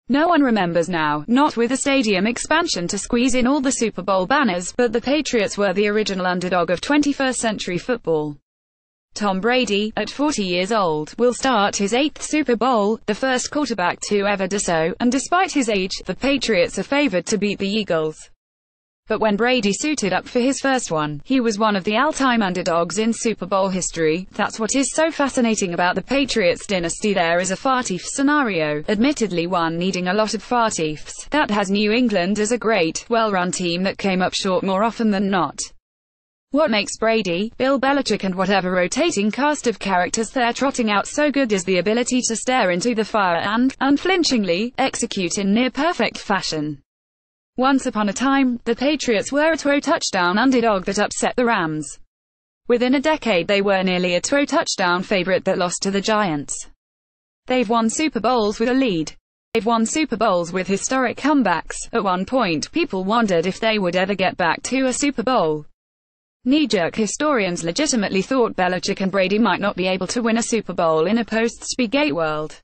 No one remembers now, not with the stadium expansion to squeeze in all the Super Bowl banners, but the Patriots were the original underdog of 21st century football. Tom Brady, at 40 years old, will start his 8th Super Bowl, the first quarterback to ever do so, and despite his age, the Patriots are favored to beat the Eagles. But when Brady suited up for his first one, he was one of the all-time underdogs in Super Bowl history. That's what is so fascinating about the Patriots dynasty. There is a Fartief scenario, admittedly one needing a lot of Fartiefs, that has New England as a great, well-run team that came up short more often than not. What makes Brady, Bill Belichick and whatever rotating cast of characters they're trotting out so good is the ability to stare into the fire and, unflinchingly, execute in near-perfect fashion. Once upon a time, the Patriots were a 2-touchdown underdog that upset the Rams. Within a decade they were nearly a 2-touchdown favorite that lost to the Giants. They've won Super Bowls with a lead. They've won Super Bowls with historic comebacks. At one point, people wondered if they would ever get back to a Super Bowl. Knee-jerk historians legitimately thought Belichick and Brady might not be able to win a Super Bowl in a post-Spygate world.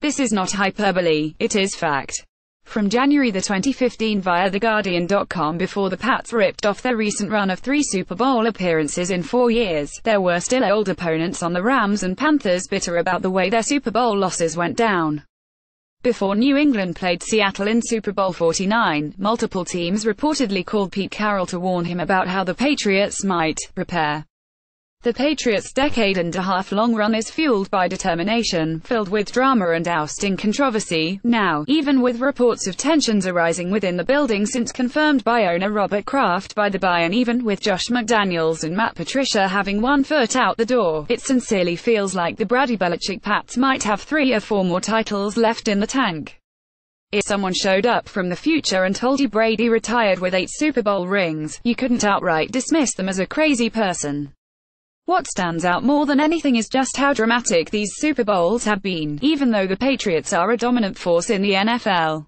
This is not hyperbole, it is fact. From January 2015 via TheGuardian.com, before the Pats ripped off their recent run of 3 Super Bowl appearances in 4 years, there were still old opponents on the Rams and Panthers bitter about the way their Super Bowl losses went down. Before New England played Seattle in Super Bowl 49, multiple teams reportedly called Pete Carroll to warn him about how the Patriots might prepare. The Patriots' decade-and-a-half-long run is fueled by determination, filled with drama and ousting controversy, now, even with reports of tensions arising within the building since confirmed by owner Robert Kraft by the buy, and even with Josh McDaniels and Matt Patricia having one foot out the door, it sincerely feels like the Brady Belichick Pats might have 3 or 4 more titles left in the tank. If someone showed up from the future and told you Brady retired with 8 Super Bowl rings, you couldn't outright dismiss them as a crazy person. What stands out more than anything is just how dramatic these Super Bowls have been, even though the Patriots are a dominant force in the NFL.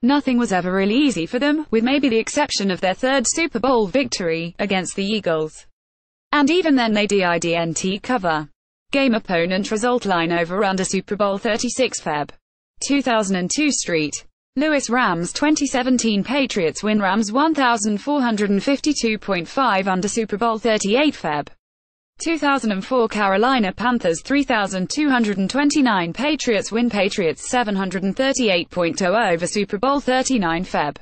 Nothing was ever really easy for them, with maybe the exception of their 3rd Super Bowl victory, against the Eagles. And even then they didn't cover. Game opponent result line over under Super Bowl 36 Feb. 2002 Street. Louis Rams 2017 Patriots win Rams 1452.5 under Super Bowl 38 Feb. 2004 Carolina Panthers 3229 Patriots win Patriots 738.0 over Super Bowl 39 Feb.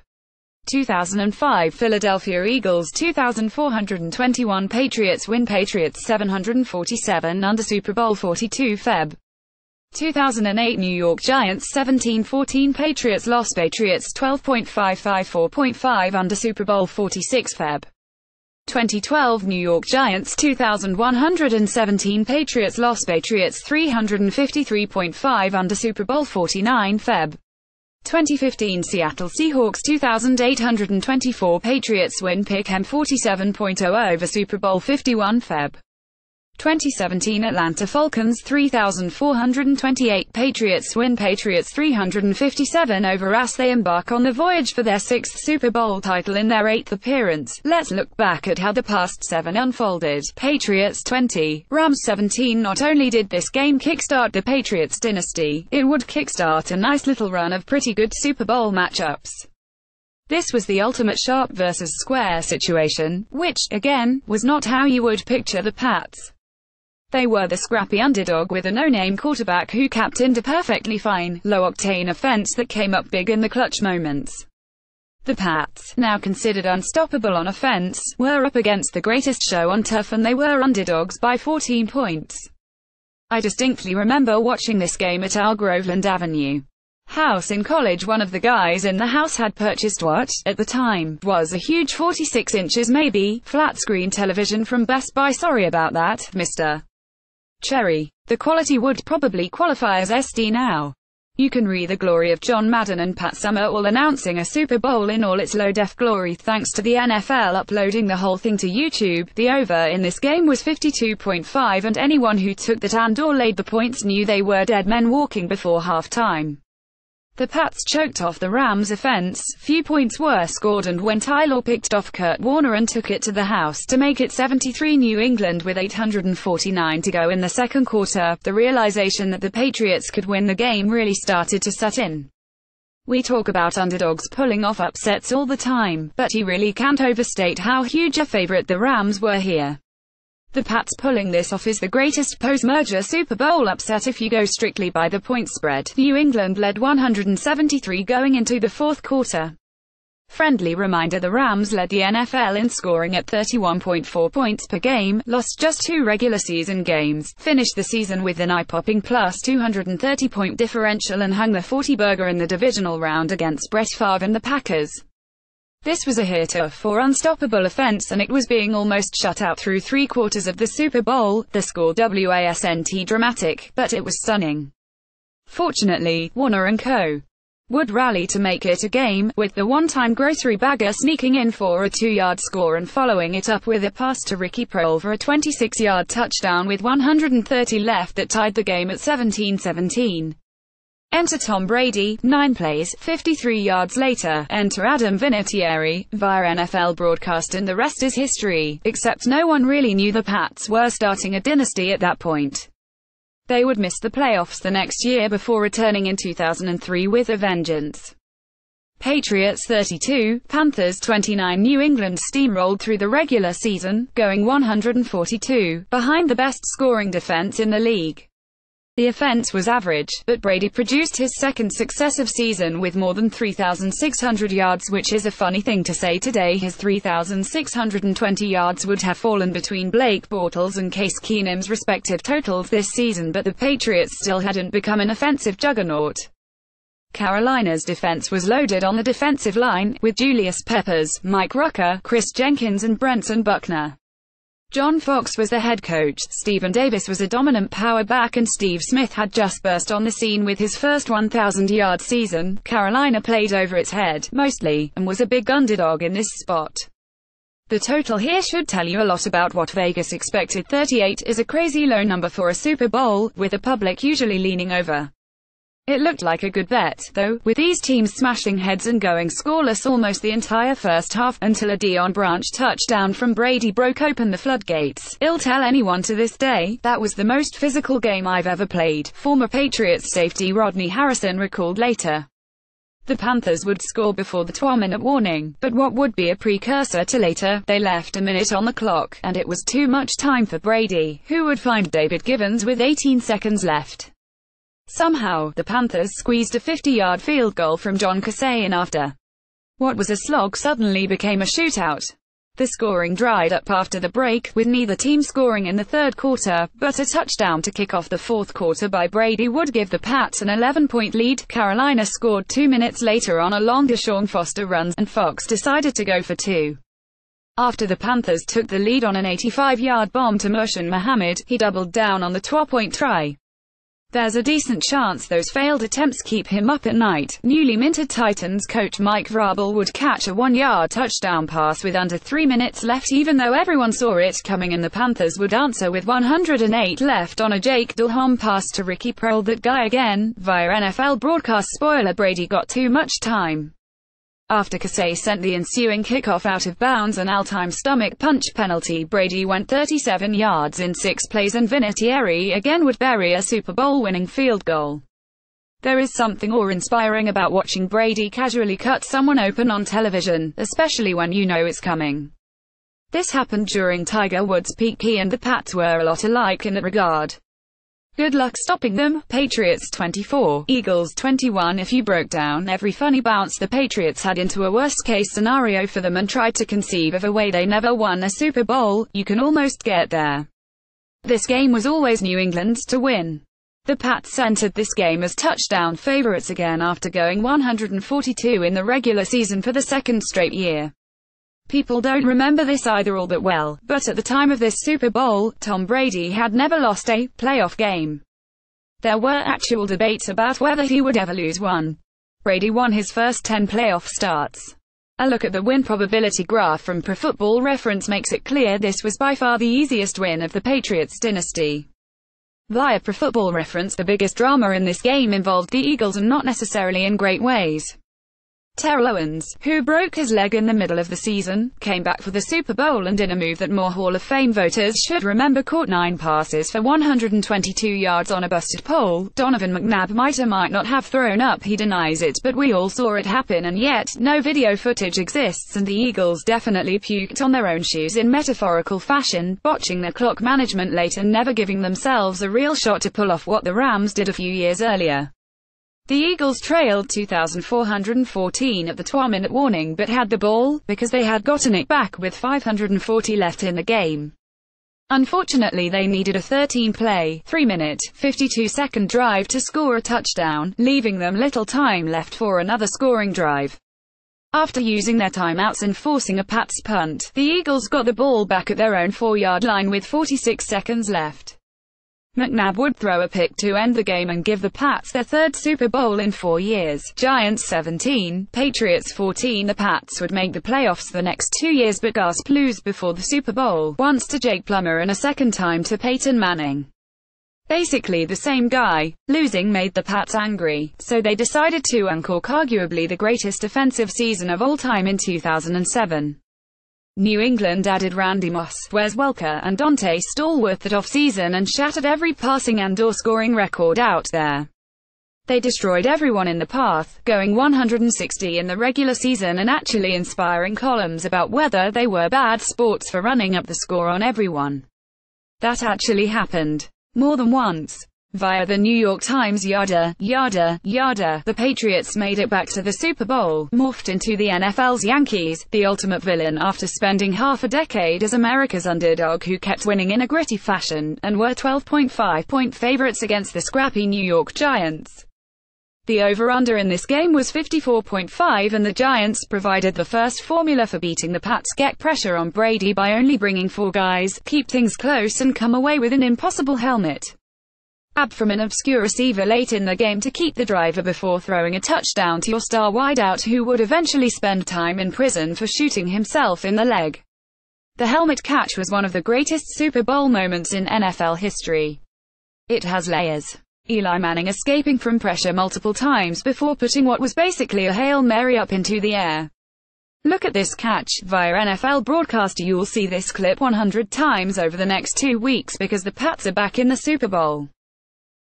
2005 Philadelphia Eagles 2421 Patriots win Patriots 747 under Super Bowl 42 Feb. 2008 New York Giants 1714 Patriots loss Patriots 12.554.5 under Super Bowl 46 Feb. 2012 New York Giants 2117 Patriots loss Patriots 353.5 under Super Bowl 49 Feb. 2015 Seattle Seahawks 2824 Patriots win Pick'em 47.0 over Super Bowl 51 Feb. 2017 Atlanta Falcons 3428 Patriots win Patriots 357 over as they embark on the voyage for their 6th Super Bowl title in their 8th appearance. Let's look back at how the past 7 unfolded. Patriots 20, Rams 17. Not only did this game kickstart the Patriots dynasty, it would kickstart a nice little run of pretty good Super Bowl matchups. This was the ultimate sharp versus square situation, which, again, was not how you would picture the Pats. They were the scrappy underdog with a no-name quarterback who captained a perfectly fine, low-octane offense that came up big in the clutch moments. The Pats, now considered unstoppable on offense, were up against the greatest show on turf and they were underdogs by 14 points. I distinctly remember watching this game at our Groveland Avenue house in college. One of the guys in the house had purchased what, at the time, was a huge 46 inches maybe, flat-screen television from Best Buy. Sorry about that, Mr. Cherry. The quality would probably qualify as SD now. You can read the glory of John Madden and Pat Summerall announcing a Super Bowl in all its low-def glory thanks to the NFL uploading the whole thing to YouTube. The over in this game was 52.5 and anyone who took that and/or laid the points knew they were dead men walking before halftime. The Pats choked off the Rams' offense, few points were scored, and when Tyler picked off Kurt Warner and took it to the house to make it 73 New England with 849 to go in the second quarter, the realization that the Patriots could win the game really started to set in. We talk about underdogs pulling off upsets all the time, but you really can't overstate how huge a favorite the Rams were here. The Pats pulling this off is the greatest post-merger Super Bowl upset if you go strictly by the point spread. New England led 173 going into the fourth quarter. Friendly reminder: the Rams led the NFL in scoring at 31.4 points per game, lost just 2 regular season games, finished the season with an eye-popping plus 230-point differential, and hung the 40-burger in the divisional round against Brett Favre and the Packers. This was a heretofore unstoppable offense, and it was being almost shut out through 3/4 of the Super Bowl. The score wasn't dramatic, but it was stunning. Fortunately, Warner and co. would rally to make it a game, with the one-time grocery bagger sneaking in for a 2-yard score and following it up with a pass to Ricky Proehl for a 26-yard touchdown with 130 left that tied the game at 17-17. Enter Tom Brady, 9 plays, 53 yards later. Enter Adam Vinatieri, via NFL broadcast, and the rest is history, except no one really knew the Pats were starting a dynasty at that point. They would miss the playoffs the next year before returning in 2003 with a vengeance. Patriots 32, Panthers 29. New England steamrolled through the regular season, going 142, behind the best scoring defense in the league. The offense was average, but Brady produced his second successive season with more than 3,600 yards, which is a funny thing to say today. His 3,620 yards would have fallen between Blake Bortles and Case Keenum's respective totals this season, but the Patriots still hadn't become an offensive juggernaut. Carolina's defense was loaded on the defensive line, with Julius Peppers, Mike Rucker, Chris Jenkins and Brenton Buckner. John Fox was the head coach, Stephen Davis was a dominant power back, and Steve Smith had just burst on the scene with his first 1,000-yard season. Carolina played over its head, mostly, and was a big underdog in this spot. The total here should tell you a lot about what Vegas expected. 38 is a crazy low number for a Super Bowl, with the public usually leaning over. It looked like a good bet, though, with these teams smashing heads and going scoreless almost the entire first half, until a Deion Branch touchdown from Brady broke open the floodgates. I'll tell anyone to this day, that was the most physical game I've ever played, former Patriots safety Rodney Harrison recalled later. The Panthers would score before the 2-minute warning, but what would be a precursor to later, they left a minute on the clock, and it was too much time for Brady, who would find David Givens with 18 seconds left. Somehow, the Panthers squeezed a 50-yard field goal from John Kasay, and after what was a slog suddenly became a shootout. The scoring dried up after the break, with neither team scoring in the third quarter, but a touchdown to kick off the fourth quarter by Brady would give the Pats an 11-point lead. Carolina scored 2 minutes later on a long Deshaun Foster run, and Fox decided to go for 2. After the Panthers took the lead on an 85-yard bomb to Muhsin Muhammad, he doubled down on the 2-point try. There's a decent chance those failed attempts keep him up at night. Newly minted Titans coach Mike Vrabel would catch a 1-yard touchdown pass with under 3 minutes left, even though everyone saw it coming, and the Panthers would answer with 108 left on a Jake Delhomme pass to Ricky Proehl. That guy again, via NFL broadcast. Spoiler: Brady got too much time. After Kasay sent the ensuing kickoff out of bounds, an all-time stomach punch penalty, Brady went 37 yards in 6 plays, and Vinatieri again would bury a Super Bowl-winning field goal. There is something awe-inspiring about watching Brady casually cut someone open on television, especially when you know it's coming. This happened during Tiger Woods' peak. He and the Pats were a lot alike in that regard. Good luck stopping them. Patriots 24, Eagles 21. If you broke down every funny bounce the Patriots had into a worst-case scenario for them and tried to conceive of a way they never won a Super Bowl, you can almost get there. This game was always New England's to win. The Pats entered this game as touchdown favorites again after going 142 in the regular season for the second straight year. People don't remember this either all that well, but at the time of this Super Bowl, Tom Brady had never lost a playoff game. There were actual debates about whether he would ever lose one. Brady won his first 10 playoff starts. A look at the win probability graph from Pro Football Reference makes it clear this was by far the easiest win of the Patriots dynasty. Via Pro Football Reference, the biggest drama in this game involved the Eagles, and not necessarily in great ways. Terrell Owens, who broke his leg in the middle of the season, came back for the Super Bowl and in a move that more Hall of Fame voters should remember caught 9 passes for 122 yards on a busted pole. Donovan McNabb might or might not have thrown up, he denies it, but we all saw it happen, and yet, no video footage exists, and the Eagles definitely puked on their own shoes in metaphorical fashion, botching their clock management late and never giving themselves a real shot to pull off what the Rams did a few years earlier. The Eagles trailed 2,414 at the 2-minute warning but had the ball, because they had gotten it back with 540 left in the game. Unfortunately, they needed a 13-play, 3-minute, 52-second drive to score a touchdown, leaving them little time left for another scoring drive. After using their timeouts and forcing a Pats punt, the Eagles got the ball back at their own 4-yard line with 46 seconds left. McNabb would throw a pick to end the game and give the Pats their 3rd Super Bowl in 4 years. Giants 17, Patriots 14. The Pats would make the playoffs the next 2 years but gasp lose before the Super Bowl, once to Jake Plummer and a second time to Peyton Manning. Basically the same guy. Losing made the Pats angry, so they decided to uncork arguably the greatest offensive season of all time in 2007. New England added Randy Moss, Wes Welker, and Dante Stallworth that offseason and shattered every passing and/or scoring record out there. They destroyed everyone in the path, going 160 in the regular season and actually inspiring columns about whether they were bad sports for running up the score on everyone. That actually happened. More than once. Via the New York Times yada, yada, yada, the Patriots made it back to the Super Bowl, morphed into the NFL's Yankees, the ultimate villain after spending half a decade as America's underdog who kept winning in a gritty fashion, and were 12.5-point favorites against the scrappy New York Giants. The over-under in this game was 54.5, and the Giants provided the first formula for beating the Pats: get pressure on Brady by only bringing 4 guys, keep things close and come away with an impossible helmet from an obscure receiver late in the game to keep the driver before throwing a touchdown to your star wideout who would eventually spend time in prison for shooting himself in the leg. The helmet catch was one of the greatest Super Bowl moments in NFL history. It has layers. Eli Manning escaping from pressure multiple times before putting what was basically a Hail Mary up into the air. Look at this catch. Via NFL broadcaster, you'll see this clip 100 times over the next 2 weeks because the Pats are back in the Super Bowl.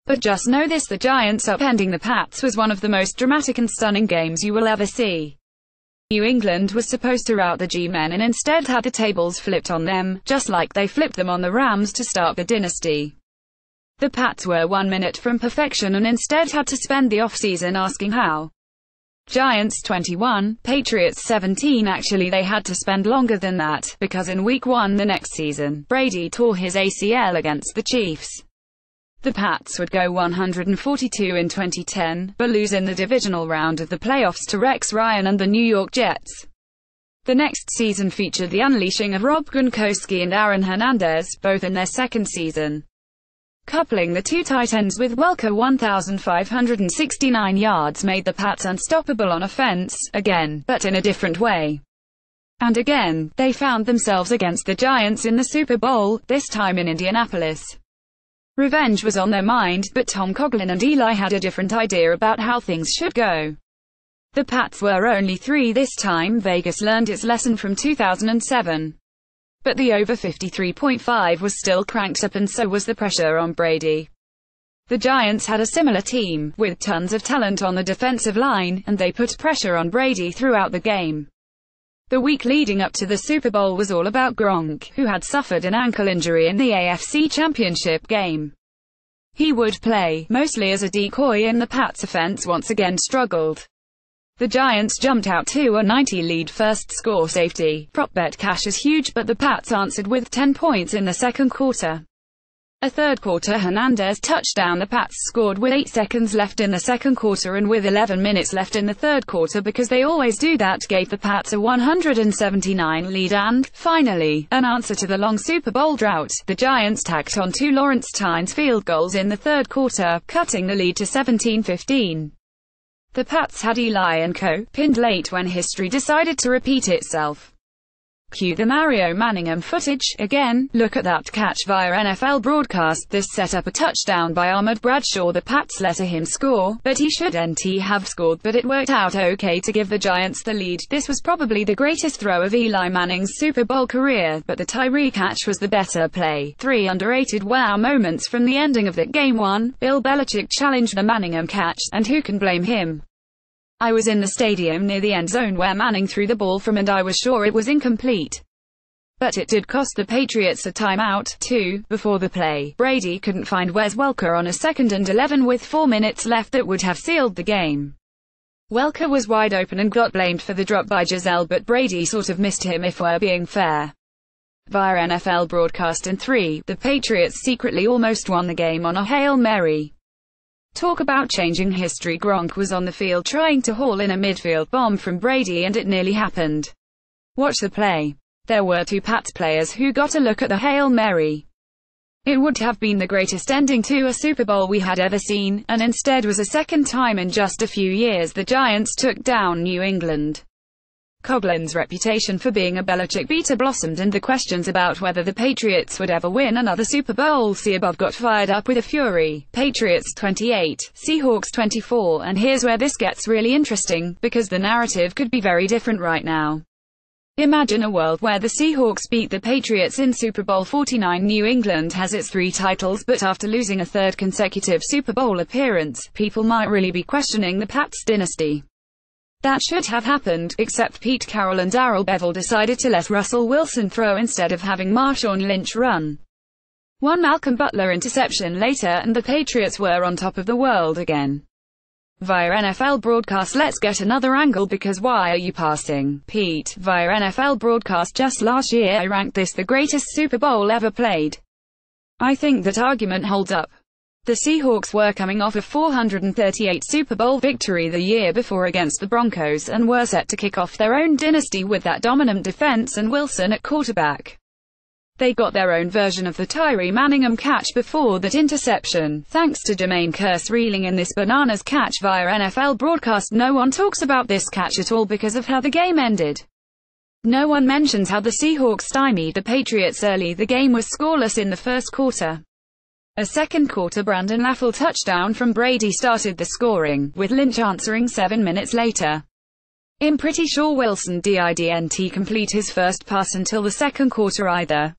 But just know this: the Giants upending the Pats was one of the most dramatic and stunning games you will ever see. New England was supposed to rout the G-men and instead had the tables flipped on them, just like they flipped them on the Rams to start the dynasty. The Pats were 1 minute from perfection and instead had to spend the offseason asking how. Giants 21, Patriots 17. Actually, they had to spend longer than that, because in Week 1 the next season, Brady tore his ACL against the Chiefs. The Pats would go 142 in 2010, but lose in the divisional round of the playoffs to Rex Ryan and the New York Jets. The next season featured the unleashing of Rob Gronkowski and Aaron Hernandez, both in their second season. Coupling the two tight ends with Welker 1,569 yards made the Pats unstoppable on offense, again, but in a different way. And again, they found themselves against the Giants in the Super Bowl, this time in Indianapolis. Revenge was on their mind, but Tom Coughlin and Eli had a different idea about how things should go. The Pats were only 3 this time. Vegas learned its lesson from 2007. But the over 53.5 was still cranked up and so was the pressure on Brady. The Giants had a similar team, with tons of talent on the defensive line, and they put pressure on Brady throughout the game. The week leading up to the Super Bowl was all about Gronk, who had suffered an ankle injury in the AFC Championship game. He would play, mostly as a decoy, and the Pats' offense once again struggled. The Giants jumped out to a 90 lead first score safety. Prop bet cash is huge, but the Pats answered with 10 points in the second quarter. A third quarter Hernandez touchdown. The Pats scored with 8 seconds left in the second quarter and with 11 minutes left in the third quarter, because they always do that, gave the Pats a 179 lead and, finally, an answer to the long Super Bowl drought. The Giants tacked on 2 Lawrence Tynes field goals in the third quarter, cutting the lead to 17-15. The Pats had Eli and co. pinned late when history decided to repeat itself. Cue the Mario Manningham footage. Again, look at that catch via NFL broadcast. This set up a touchdown by Ahmad Bradshaw. The Pats let him score, but he shouldn't have scored, but it worked out okay to give the Giants the lead. This was probably the greatest throw of Eli Manning's Super Bowl career, but the Tyree catch was the better play. 3 underrated wow moments from the ending of that game. 1. Bill Belichick challenged the Manningham catch, and who can blame him? I was in the stadium near the end zone where Manning threw the ball from, and I was sure it was incomplete. But it did cost the Patriots a timeout. 2. Before the play, Brady couldn't find Wes Welker on a 2nd and 11 with 4 minutes left that would have sealed the game. Welker was wide open and got blamed for the drop by Giselle, but Brady sort of missed him if we're being fair. Via NFL broadcast. And 3. The Patriots secretly almost won the game on a Hail Mary. Talk about changing history. Gronk was on the field trying to haul in a midfield bomb from Brady, and it nearly happened. Watch the play. There were 2 Pats players who got a look at the Hail Mary. It would have been the greatest ending to a Super Bowl we had ever seen, and instead was a second time in just a few years the Giants took down New England. Coughlin's reputation for being a Belichick beater blossomed, and the questions about whether the Patriots would ever win another Super Bowl see above got fired up with a fury. Patriots 28, Seahawks 24, and here's where this gets really interesting, because the narrative could be very different right now. Imagine a world where the Seahawks beat the Patriots in Super Bowl 49. New England has its 3 titles, but after losing a 3rd consecutive Super Bowl appearance, people might really be questioning the Pats dynasty. That should have happened, except Pete Carroll and Darrell Bevell decided to let Russell Wilson throw instead of having Marshawn Lynch run. One Malcolm Butler interception later, and the Patriots were on top of the world again. Via NFL broadcast. Let's get another angle, because why are you passing, Pete? Via NFL broadcast. Just last year I ranked this the greatest Super Bowl ever played. I think that argument holds up. The Seahawks were coming off a 438 Super Bowl victory the year before against the Broncos, and were set to kick off their own dynasty with that dominant defense and Wilson at quarterback. They got their own version of the Tyree Manningham catch before that interception, thanks to Jermaine Kearse reeling in this bananas catch via NFL broadcast. No one talks about this catch at all because of how the game ended. No one mentions how the Seahawks stymied the Patriots early. The game was scoreless in the first quarter. A second quarter Brandon Laffel touchdown from Brady started the scoring, with Lynch answering 7 minutes later. I'm pretty sure Wilson didn't complete his first pass until the second quarter either.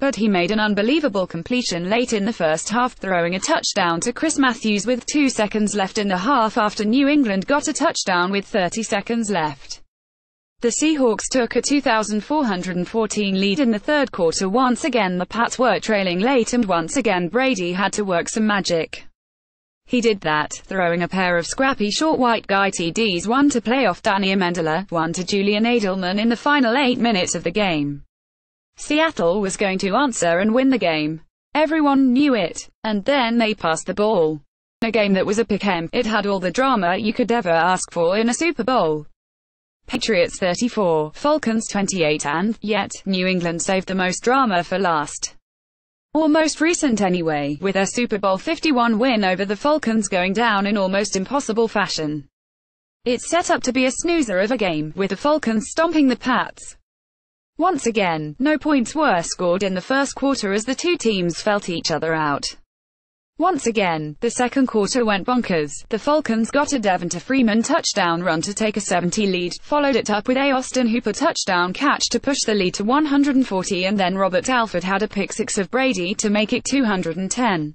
But he made an unbelievable completion late in the first half, throwing a touchdown to Chris Matthews with 2 seconds left in the half after New England got a touchdown with 30 seconds left. The Seahawks took a 2,414 lead in the third quarter. Once again the Pats were trailing late, and once again Brady had to work some magic. He did that, throwing a pair of scrappy short white guy TDs, one to playoff Danny Amendola, one to Julian Edelman in the final 8 minutes of the game. Seattle was going to answer and win the game. Everyone knew it. And then they passed the ball. A game that was a pick-em. It had all the drama you could ever ask for in a Super Bowl. Patriots 34, Falcons 28, and, yet, New England saved the most drama for last. Or most recent anyway, with their Super Bowl 51 win over the Falcons going down in almost impossible fashion. It's set up to be a snoozer of a game, with the Falcons stomping the Pats. Once again, no points were scored in the first quarter as the two teams felt each other out. Once again, the second quarter went bonkers. The Falcons got a Devonta Freeman touchdown run to take a 70 lead, followed it up with a Austin Hooper touchdown catch to push the lead to 140, and then Robert Alford had a pick six of Brady to make it 210.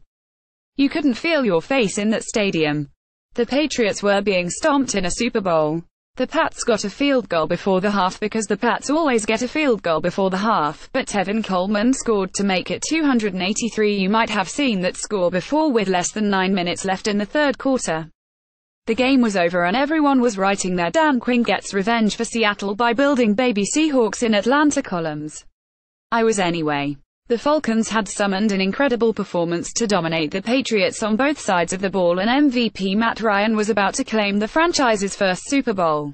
You couldn't feel your face in that stadium. The Patriots were being stomped in a Super Bowl. The Pats got a field goal before the half because the Pats always get a field goal before the half, but Tevin Coleman scored to make it 283. You might have seen that score before with less than 9 minutes left in the third quarter. The game was over and everyone was writing their Dan Quinn gets revenge for Seattle by building baby Seahawks in Atlanta columns. I was anyway. The Falcons had summoned an incredible performance to dominate the Patriots on both sides of the ball, and MVP Matt Ryan was about to claim the franchise's first Super Bowl.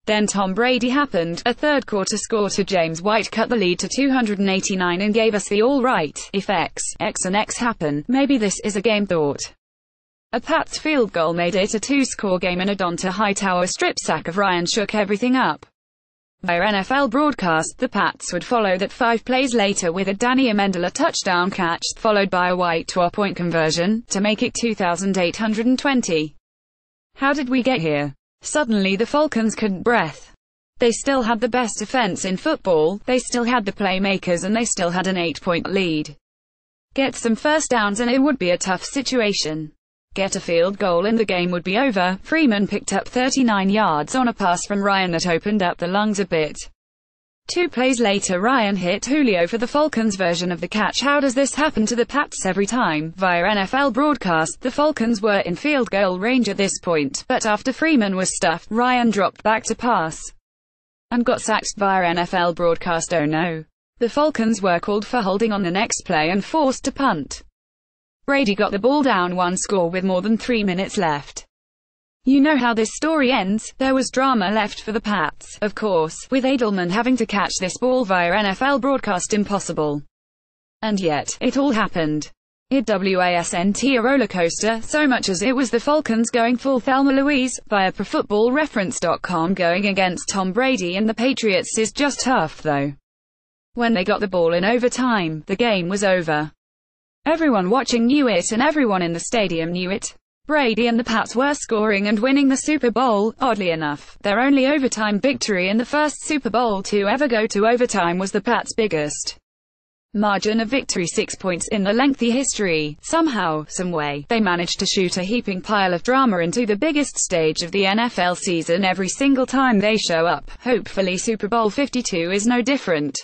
Then Tom Brady happened. A third-quarter score to James White cut the lead to 289 and gave us the all right, if X and X happen, maybe this is a game thought. A Pats field goal made it a two-score game, and a Donta Hightower strip sack of Ryan shook everything up. Via NFL broadcast, the Pats would follow that 5 plays later with a Danny Amendola touchdown catch, followed by a White 2-point conversion, to make it 2,820. How did we get here? Suddenly the Falcons couldn't breath. They still had the best offense in football, they still had the playmakers, and they still had an 8-point lead. Get some first downs and it would be a tough situation. Get a field goal and the game would be over. Freeman picked up 39 yards on a pass from Ryan that opened up the lungs a bit. 2 plays later, Ryan hit Julio for the Falcons' version of the catch. How does this happen to the Pats every time? Via NFL broadcast, the Falcons were in field goal range at this point, but after Freeman was stuffed, Ryan dropped back to pass and got sacked. Via NFL broadcast, oh no. The Falcons were called for holding on the next play and forced to punt. Brady got the ball down 1 score with more than 3 minutes left. You know how this story ends. There was drama left for the Pats, of course, with Edelman having to catch this ball via NFL broadcast. Impossible. And yet, it all happened. It wasn't a roller coaster, so much as it was the Falcons going full Thelma Louise, via ProFootballReference.com. Going against Tom Brady and the Patriots is just tough though. When they got the ball in overtime, the game was over. Everyone watching knew it and everyone in the stadium knew it. Brady and the Pats were scoring and winning the Super Bowl. Oddly enough, their only overtime victory in the first Super Bowl to ever go to overtime was the Pats' biggest margin of victory, 6 points in the lengthy history. Somehow, someway, they managed to shoot a heaping pile of drama into the biggest stage of the NFL season every single time they show up. Hopefully Super Bowl 52 is no different.